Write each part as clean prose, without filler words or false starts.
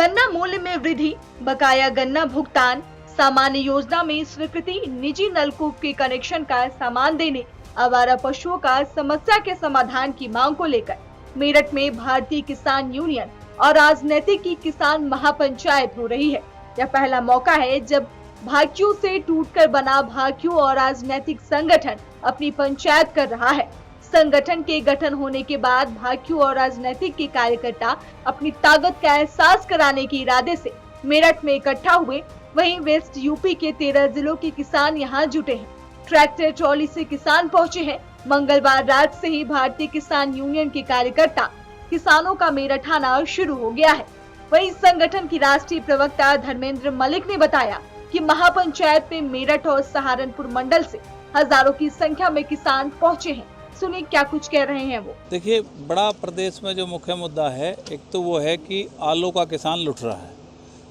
गन्ना मूल्य में वृद्धि, बकाया गन्ना भुगतान, सामान्य योजना में स्वीकृति, निजी नलकूप के कनेक्शन का सामान देने, आवारा पशुओं का समस्या के समाधान की मांग को लेकर मेरठ में भारतीय किसान यूनियन और राजनीतिक की किसान महापंचायत हो रही है। यह पहला मौका है जब भाकियों से टूटकर बना भाकियों और राजनीतिक संगठन अपनी पंचायत कर रहा है। संगठन के गठन होने के बाद भाकियों और राजनीतिक के कार्यकर्ता अपनी ताकत का एहसास कराने के इरादे से मेरठ में इकट्ठा हुए। वहीं वेस्ट यूपी के 13 जिलों के किसान यहां जुटे हैं। ट्रैक्टर ट्रॉली से किसान पहुंचे हैं। मंगलवार रात से ही भारतीय किसान यूनियन के कार्यकर्ता किसानों का मेरठ आना शुरू हो गया है। वहीं संगठन की राष्ट्रीय प्रवक्ता धर्मेंद्र मलिक ने बताया कि महापंचायत में मेरठ और सहारनपुर मंडल से हजारों की संख्या में किसान पहुंचे हैं। सुनिए क्या कुछ कह रहे हैं वो। देखिए, बड़ा प्रदेश में जो मुख्य मुद्दा है, एक तो वो है कि आलू का किसान लुट रहा है,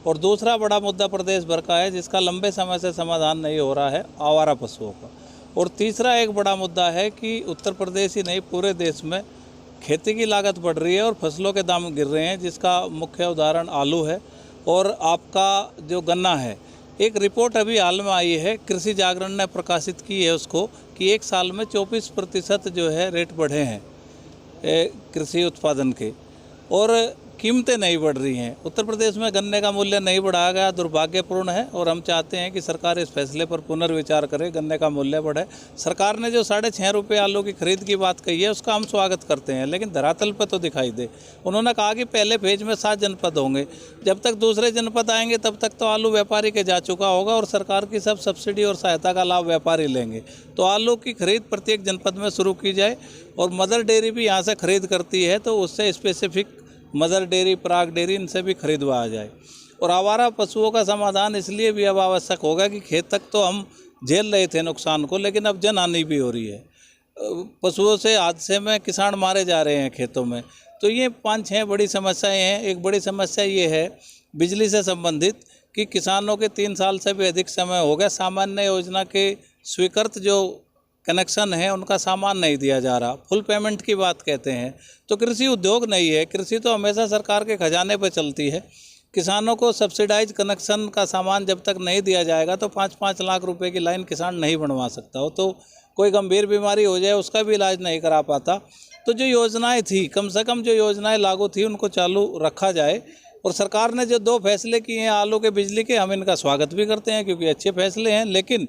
और दूसरा बड़ा मुद्दा प्रदेश भर का है जिसका लंबे समय से समाधान नहीं हो रहा है, आवारा पशुओं का। और तीसरा एक बड़ा मुद्दा है कि उत्तर प्रदेश ही नहीं पूरे देश में खेती की लागत बढ़ रही है और फसलों के दाम गिर रहे हैं, जिसका मुख्य उदाहरण आलू है और आपका जो गन्ना है। एक रिपोर्ट अभी हाल में आई है, कृषि जागरण ने प्रकाशित की है उसको, कि एक साल में 24% जो है रेट बढ़े हैं कृषि उत्पादन के, और कीमतें नहीं बढ़ रही हैं। उत्तर प्रदेश में गन्ने का मूल्य नहीं बढ़ाया गया, दुर्भाग्यपूर्ण है, और हम चाहते हैं कि सरकार इस फैसले पर पुनर्विचार करे, गन्ने का मूल्य बढ़े। सरकार ने जो 6.5 रुपये आलू की खरीद की बात कही है उसका हम स्वागत करते हैं, लेकिन धरातल पर तो दिखाई दे। उन्होंने कहा कि पहले फेज में 7 जनपद होंगे, जब तक दूसरे जनपद आएंगे तब तक तो आलू व्यापारी के जा चुका होगा और सरकार की सब सब्सिडी और सहायता का लाभ व्यापारी लेंगे। तो आलू की खरीद प्रत्येक जनपद में शुरू की जाए, और मदर डेयरी भी यहाँ से खरीद करती है तो उससे स्पेसिफिक मदर डेयरी, पराग डेयरी, इनसे भी खरीदवाया जाए। और आवारा पशुओं का समाधान इसलिए भी अब आवश्यक होगा कि खेत तक तो हम झेल रहे थे नुकसान को, लेकिन अब जनहानि भी हो रही है। पशुओं से हादसे में किसान मारे जा रहे हैं खेतों में। तो ये 5-6 बड़ी समस्याएं हैं। एक बड़ी समस्या ये है बिजली से संबंधित कि किसानों के 3 साल से भी अधिक समय हो गया सामान्य योजना के स्वीकृत जो कनेक्शन है उनका सामान नहीं दिया जा रहा। फुल पेमेंट की बात कहते हैं। तो कृषि उद्योग नहीं है, कृषि तो हमेशा सरकार के खजाने पर चलती है। किसानों को सब्सिडाइज कनेक्शन का सामान जब तक नहीं दिया जाएगा तो 5-5 लाख रुपए की लाइन किसान नहीं बनवा सकता हो। तो कोई गंभीर बीमारी हो जाए उसका भी इलाज नहीं करा पाता। तो जो योजनाएं थी, कम से कम जो योजनाएं लागू थी उनको चालू रखा जाए। और सरकार ने जो 2 फैसले किए हैं आलू के, बिजली के, हम इनका स्वागत भी करते हैं क्योंकि अच्छे फैसले हैं, लेकिन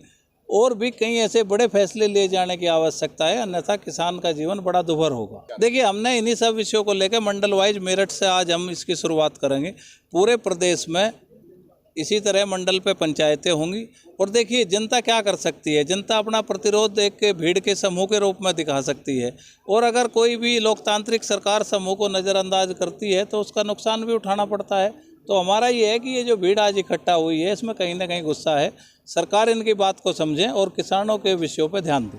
और भी कई ऐसे बड़े फैसले लिए जाने की आवश्यकता है, अन्यथा किसान का जीवन बड़ा दुभर होगा। देखिए, हमने इन्हीं सब विषयों को लेकर मंडल वाइज मेरठ से आज हम इसकी शुरुआत करेंगे। पूरे प्रदेश में इसी तरह मंडल पे पंचायतें होंगी। और देखिए, जनता क्या कर सकती है, जनता अपना प्रतिरोध एक भीड़ के समूह के रूप में दिखा सकती है, और अगर कोई भी लोकतांत्रिक सरकार समूह को नज़रअंदाज करती है तो उसका नुकसान भी उठाना पड़ता है। तो हमारा ये है कि ये जो भीड़ आज इकट्ठा हुई है इसमें कहीं ना कहीं गुस्सा है। सरकार इनकी बात को समझे और किसानों के विषयों पर ध्यान दे।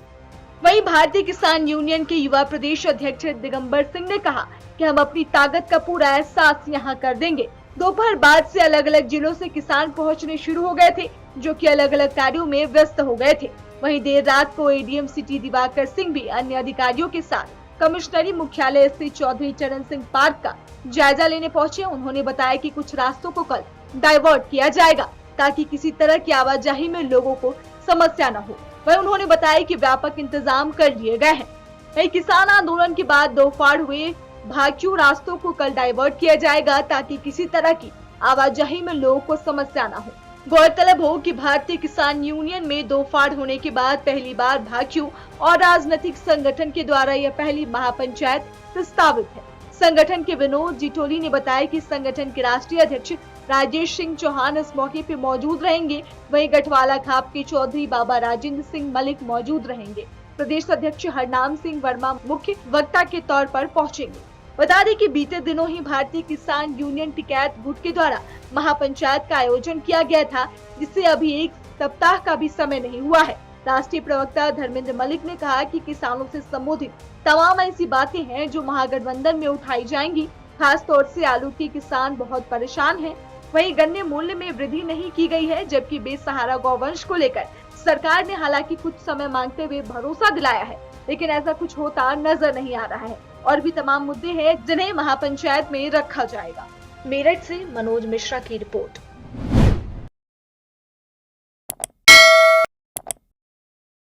वहीं भारतीय किसान यूनियन के युवा प्रदेश अध्यक्ष दिगंबर सिंह ने कहा कि हम अपनी ताकत का पूरा एहसास यहाँ कर देंगे। दोपहर बाद से अलग अलग जिलों से किसान पहुँचने शुरू हो गए थे, जो कि अलग अलग कार्यों में व्यस्त हो गए थे। वहीं देर रात को एडीएम सिटी दिवाकर सिंह भी अन्य अधिकारियों के साथ कमिश्नरी मुख्यालय स्थित चौधरी चरण सिंह पार्क का जायजा लेने पहुंचे। उन्होंने बताया कि कुछ रास्तों को कल डाइवर्ट किया जाएगा ताकि किसी तरह की आवाजाही में लोगों को समस्या न हो। वहीं उन्होंने बताया कि व्यापक इंतजाम कर लिए गए हैं। वहीं किसान आंदोलन के बाद 2 फाड़ हुए भाकियों रास्तों को कल डाइवर्ट किया जाएगा ताकि किसी तरह की आवाजाही में लोगों को समस्या न हो। गौरतलब हो कि भारतीय किसान यूनियन में 2 फाड़ होने के बाद पहली बार भाकियों और राजनीतिक संगठन के द्वारा यह पहली महापंचायत प्रस्तावित है। संगठन के विनोद जिटोली ने बताया कि संगठन के राष्ट्रीय अध्यक्ष राजेश सिंह चौहान इस मौके पर मौजूद रहेंगे। वहीं गठवाला खाप के चौधरी बाबा राजेंद्र सिंह मलिक मौजूद रहेंगे। प्रदेश अध्यक्ष हरनाम सिंह वर्मा मुख्य वक्ता के तौर पर पहुंचेंगे। बता दें कि बीते दिनों ही भारतीय किसान यूनियन टिकैत गुट के द्वारा महापंचायत का आयोजन किया गया था, जिससे अभी 1 सप्ताह का भी समय नहीं हुआ है। राष्ट्रीय प्रवक्ता धर्मेंद्र मलिक ने कहा कि किसानों से संबोधित तमाम ऐसी बातें हैं जो महागठबंधन में उठाई जाएंगी। खास तौर से आलू के किसान बहुत परेशान हैं। वहीं गन्ने मूल्य में वृद्धि नहीं की गई है, जबकि बेसहारा गौवंश को लेकर सरकार ने हालांकि कुछ समय मांगते हुए भरोसा दिलाया है, लेकिन ऐसा कुछ होता नजर नहीं आ रहा है। और भी तमाम मुद्दे हैं जिन्हें महापंचायत में रखा जाएगा। मेरठ से मनोज मिश्रा की रिपोर्ट।